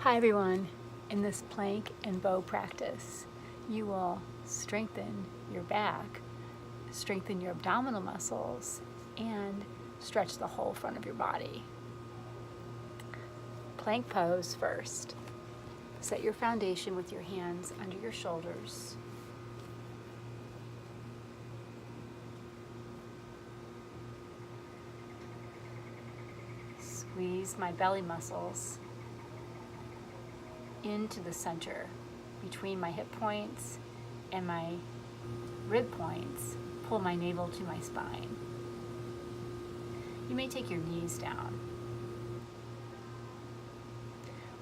Hi everyone. In this plank and bow practice, you will strengthen your back, strengthen your abdominal muscles, and stretch the whole front of your body. Plank pose first. Set your foundation with your hands under your shoulders. Squeeze my belly muscles into the center between my hip points and my rib points. Pull my navel to my spine. You may take your knees down.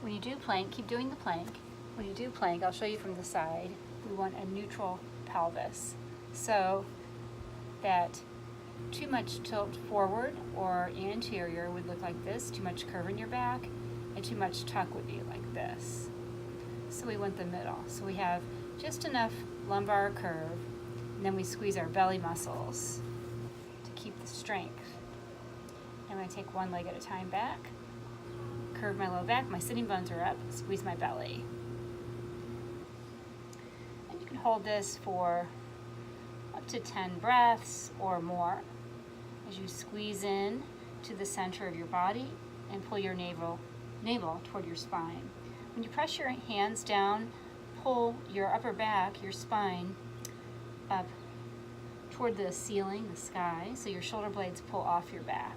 When you do plank, keep doing the plank. When you do plank, I'll show you from the side, we want a neutral pelvis so that too much tilt forward or anterior would look like this, too much curve in your back, and too much tuck would be like this. So we want the middle. So we have just enough lumbar curve, and then we squeeze our belly muscles to keep the strength. I'm going to take one leg at a time back, curve my low back, my sitting bones are up, squeeze my belly. And you can hold this for up to 10 breaths or more as you squeeze in to the center of your body and pull your navel toward your spine. When you press your hands down, pull your upper back, your spine, up toward the ceiling, the sky, so your shoulder blades pull off your back.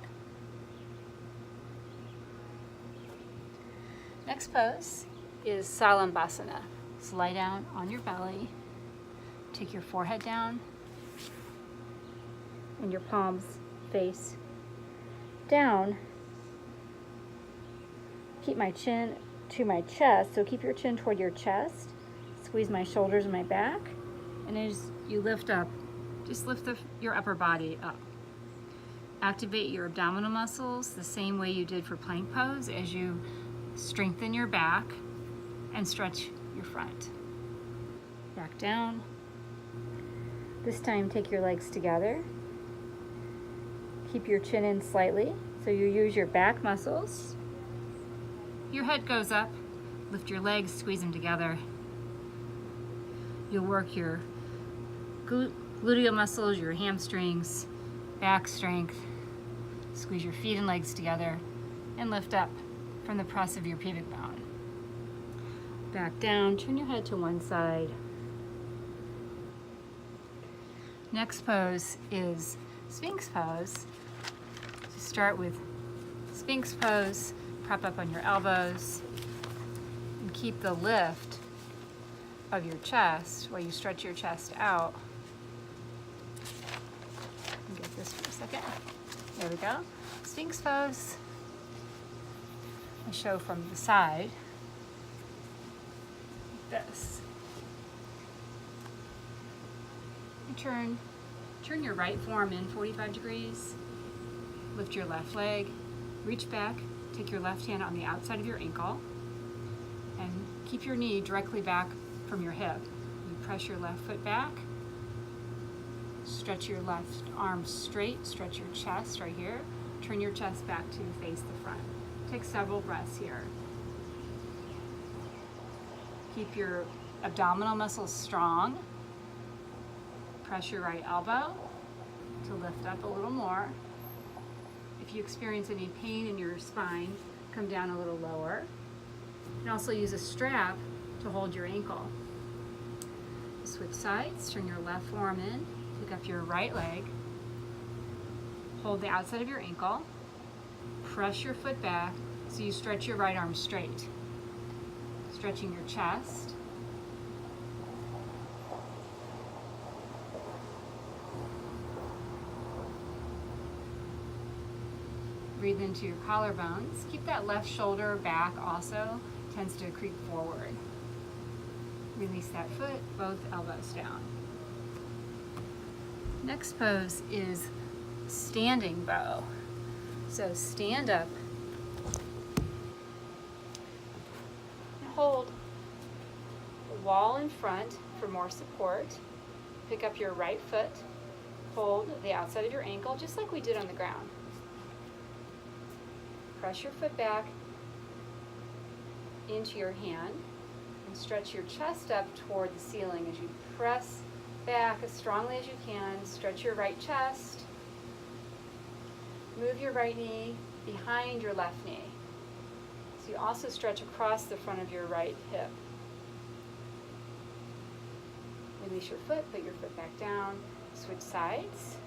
Next pose is Salambhasana. So lie down on your belly, take your forehead down, and your palms face down. Keep my chin to my chest, so keep your chin toward your chest. Squeeze my shoulders and my back, and as you lift up, just lift your upper body up. Activate your abdominal muscles the same way you did for plank pose as you strengthen your back and stretch your front. Back down. This time take your legs together. Keep your chin in slightly, so you use your back muscles. Your head goes up, lift your legs, squeeze them together. You'll work your gluteal muscles, your hamstrings, back strength. Squeeze your feet and legs together and lift up from the press of your pubic bone. Back down, turn your head to one side. Next pose is Sphinx pose. So start with Sphinx pose. Prop up on your elbows and keep the lift of your chest while you stretch your chest out. Get this for a second. There we go. Sphinx pose. I show from the side. Like this. You turn your right forearm in 45 degrees. Lift your left leg. Reach back. Take your left hand on the outside of your ankle and keep your knee directly back from your hip. You press your left foot back, stretch your left arm straight, stretch your chest right here, turn your chest back to face the front. Take several breaths here. Keep your abdominal muscles strong. Press your right elbow to lift up a little more. If you experience any pain in your spine, come down a little lower. You can also use a strap to hold your ankle. Switch sides, turn your left forearm in, pick up your right leg, hold the outside of your ankle, press your foot back so you stretch your right arm straight. Stretching your chest. Breathe into your collarbones. Keep that left shoulder back also, tends to creep forward. Release that foot, both elbows down. Next pose is standing bow. So stand up and hold the wall in front for more support. Pick up your right foot, hold the outside of your ankle just like we did on the ground. Press your foot back into your hand and stretch your chest up toward the ceiling as you press back as strongly as you can. Stretch your right chest. Move your right knee behind your left knee. So you also stretch across the front of your right hip. Release your foot, put your foot back down, switch sides,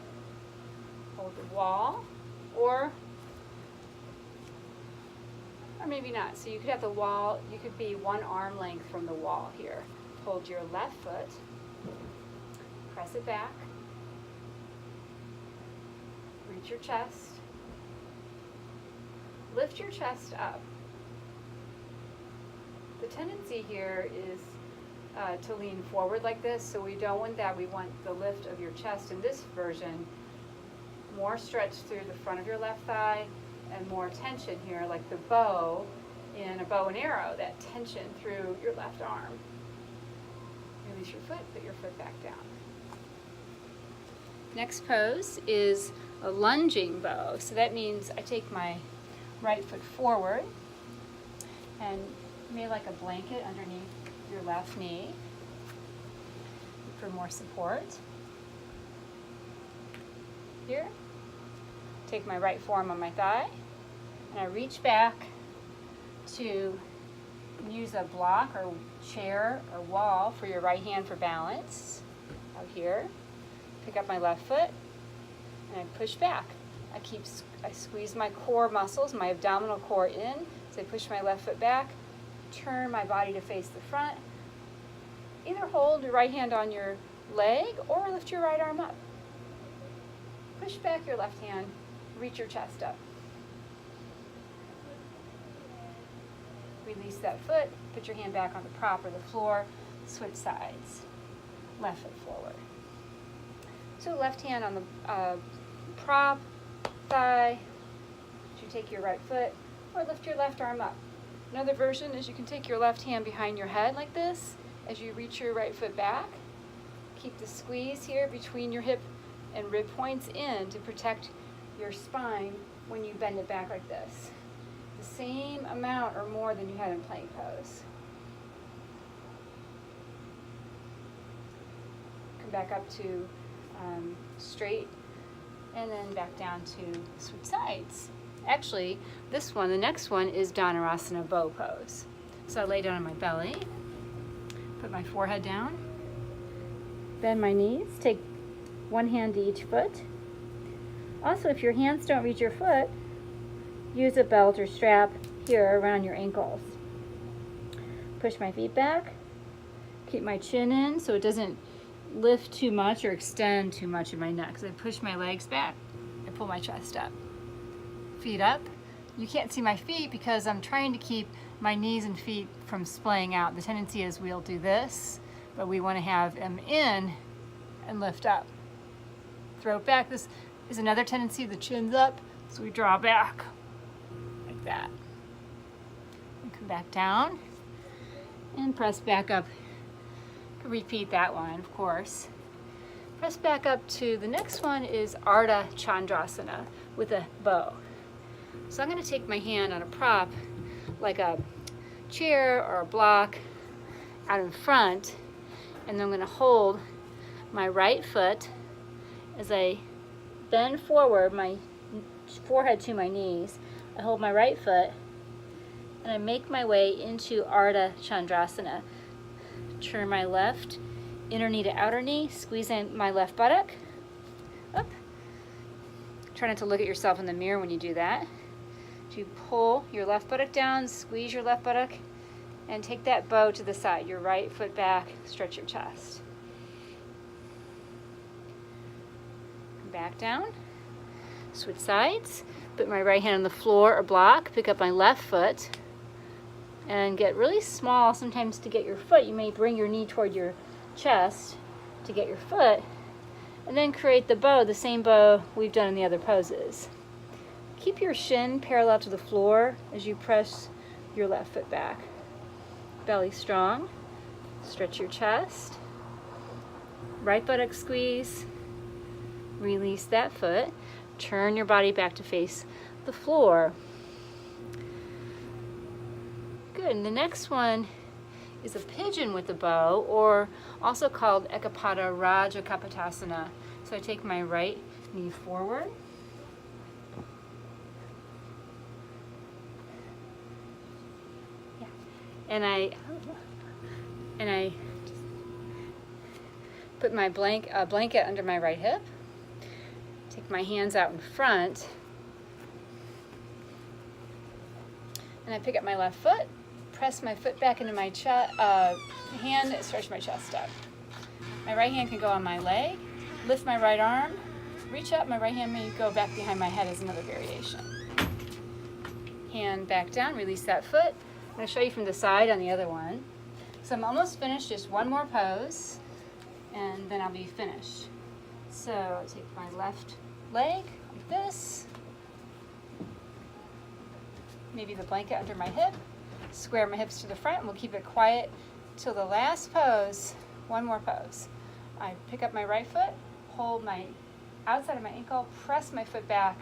hold the wall, or maybe not. So you could have the wall, you could be one arm length from the wall here. Hold your left foot, press it back, reach your chest, lift your chest up. The tendency here is to lean forward like this, so we don't want that. We want the lift of your chest in this version, more stretch through the front of your left thigh and more tension here, like the bow in a bow and arrow, that tension through your left arm. Release your foot, put your foot back down. Next pose is a lunging bow. So that means I take my right foot forward and made like a blanket underneath your left knee for more support. Here, take my right forearm on my thigh, and I reach back to use a block or chair or wall for your right hand for balance. Out here, pick up my left foot, and I push back. I squeeze my core muscles, my abdominal core in, so I push my left foot back, turn my body to face the front. Either hold your right hand on your leg or lift your right arm up. Push back your left hand, reach your chest up. Release that foot, put your hand back on the prop or the floor, switch sides. Left foot forward. So left hand on the prop, thigh. You take your right foot or lift your left arm up. Another version is you can take your left hand behind your head like this as you reach your right foot back. Keep the squeeze here between your hip and rib points in to protect your spine when you bend it back like this. The same amount or more than you had in plank pose. Come back up to straight and then back down to switch sides. Actually, this one, the next one is Dhanurasana bow pose. So I lay down on my belly, put my forehead down, bend my knees, take one hand to each foot. Also, if your hands don't reach your foot, use a belt or strap here around your ankles. Push my feet back, keep my chin in so it doesn't lift too much or extend too much in my neck. So I push my legs back, I pull my chest up. Feet up. You can't see my feet because I'm trying to keep my knees and feet from splaying out. The tendency is we'll do this, but we want to have them in and lift up. Throat back. This is another tendency. The chin's up, so we draw back like that. And come back down and press back up. Repeat that one, of course. Press back up to the next one is Ardha Chandrasana with a bow. So I'm going to take my hand on a prop, like a chair or a block out in front, and then I'm going to hold my right foot as I bend forward, my forehead to my knees. I hold my right foot and I make my way into Ardha Chandrasana. Turn my left inner knee to outer knee, squeeze in my left buttock, up. Try not to look at yourself in the mirror when you do that. You pull your left buttock down, squeeze your left buttock, and take that bow to the side. Your right foot back, stretch your chest. Back down, switch sides, put my right hand on the floor or block, pick up my left foot, and get really small. Sometimes to get your foot, you may bring your knee toward your chest to get your foot, and then create the bow, the same bow we've done in the other poses. Keep your shin parallel to the floor as you press your left foot back. Belly strong, stretch your chest, right buttock squeeze, release that foot, turn your body back to face the floor. Good. Good, and the next one is a pigeon with a bow, or also called Ekapada Raja Kapotasana. So I take my right knee forward. Yeah. And I put my blanket under my right hip. Take my hands out in front. And I pick up my left foot, press my foot back into my hand, stretch my chest up. My right hand can go on my leg, lift my right arm, reach up, my right hand may go back behind my head as another variation. Hand back down, release that foot. I'm going to show you from the side on the other one. So I'm almost finished, just one more pose, and then I'll be finished. So I take my left leg like this, maybe the blanket under my hip, square my hips to the front, and we'll keep it quiet till the last pose. One more pose. I pick up my right foot, hold my outside of my ankle, press my foot back,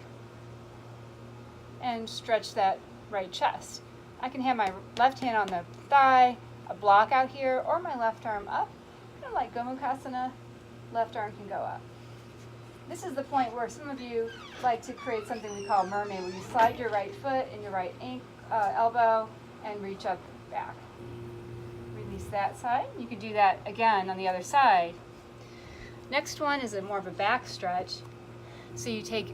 and stretch that right chest. I can have my left hand on the thigh, a block out here, or my left arm up. Kind of like Gomukhasana, left arm can go up. This is the point where some of you like to create something we call mermaid, where you slide your right foot and your right elbow and reach up back. Release that side. You can do that again on the other side. Next one is more of a back stretch. So you take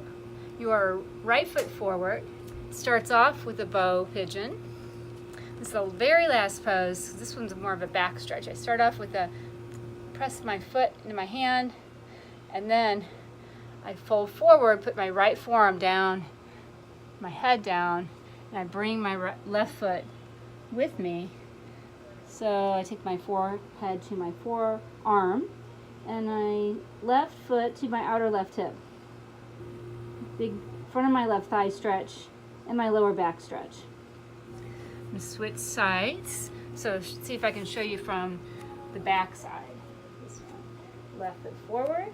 your right foot forward. Starts off with a bow pigeon. This is the very last pose. This one's more of a back stretch. I start off with press my foot into my hand, and then I fold forward, put my right forearm down, my head down, and I bring my left foot with me. So I take my forehead to my forearm, and my left foot to my outer left hip. Big front of my left thigh stretch, and my lower back stretch. I'm going to switch sides. So see if I can show you from the back side. This one. Left foot forward.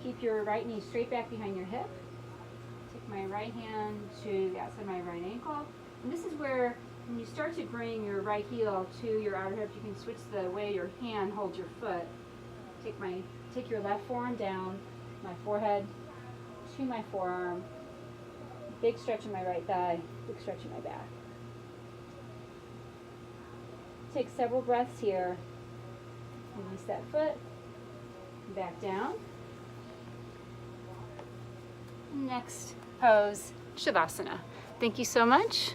Keep your right knee straight back behind your hip. Take my right hand to the outside of my right ankle. And this is where, when you start to bring your right heel to your outer hip, you can switch the way your hand holds your foot. Take your left forearm down, my forehead to my forearm. Big stretch in my right thigh, big stretch in my back. Take several breaths here. Release that foot. Back down. Next pose, Shavasana. Thank you so much.